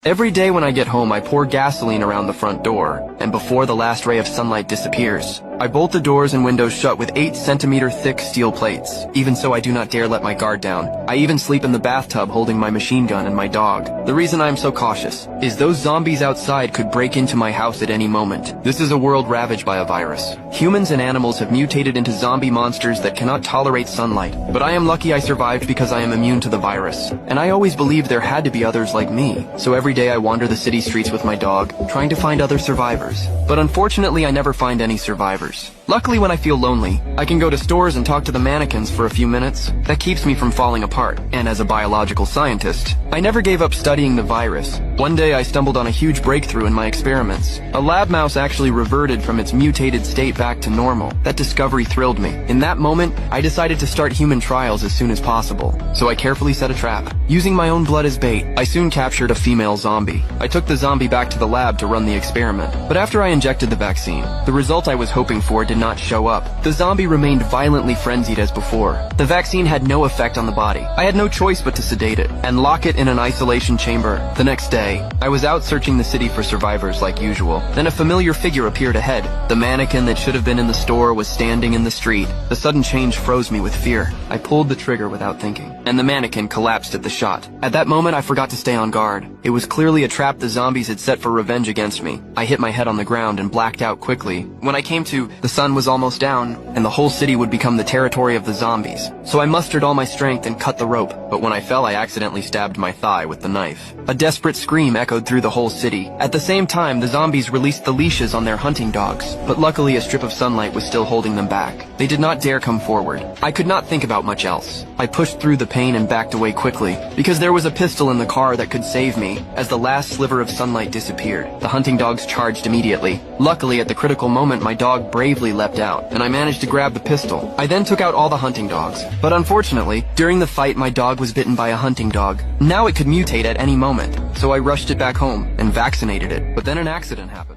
Every day when I get home, I pour gasoline around the front door, and before the last ray of sunlight disappears, I bolt the doors and windows shut with 8-centimeter thick steel plates. Even so, I do not dare let my guard down. I even sleep in the bathtub holding my machine gun and my dog. The reason I am so cautious is those zombies outside could break into my house at any moment. This is a world ravaged by a virus. Humans and animals have mutated into zombie monsters that cannot tolerate sunlight. But I am lucky I survived because I am immune to the virus. And I always believed there had to be others like me. So every day I wander the city streets with my dog, trying to find other survivors. But unfortunately, I never find any survivors. Luckily, when I feel lonely, I can go to stores and talk to the mannequins for a few minutes. That keeps me from falling apart. And as a biological scientist, I never gave up studying the virus. One day I stumbled on a huge breakthrough in my experiments. A lab mouse actually reverted from its mutated state back to normal. That discovery thrilled me. In that moment, I decided to start human trials as soon as possible. So I carefully set a trap. Using my own blood as bait, I soon captured a female zombie. I took the zombie back to the lab to run the experiment. But after I injected the vaccine, the result I was hoping for did not show up. The zombie remained violently frenzied as before. The vaccine had no effect on the body. I had no choice but to sedate it and lock it in an isolation chamber. The next day, I was out searching the city for survivors like usual. Then a familiar figure appeared ahead. The mannequin that should have been in the store was standing in the street. The sudden change froze me with fear. I pulled the trigger without thinking, and the mannequin collapsed at the shot. At that moment, I forgot to stay on guard. It was clearly a trap the zombies had set for revenge against me. I hit my head on the ground and blacked out quickly. When I came to, the sun was almost down, and the whole city would become the territory of the zombies. So I mustered all my strength and cut the rope, but when I fell, I accidentally stabbed my thigh with the knife. A desperate scream echoed through the whole city. At the same time, the zombies released the leashes on their hunting dogs, but luckily a strip of sunlight was still holding them back. They did not dare come forward. I could not think about much else. I pushed through the pain and backed away quickly, because there was a pistol in the car that could save me. As the last sliver of sunlight disappeared, the hunting dogs charged immediately. Luckily, at the critical moment, my dog bravely leapt out, and I managed to grab the pistol. I then took out all the hunting dogs. But unfortunately, during the fight, my dog was bitten by a hunting dog. Now it could mutate at any moment, so I rushed it back home and vaccinated it. But then an accident happened.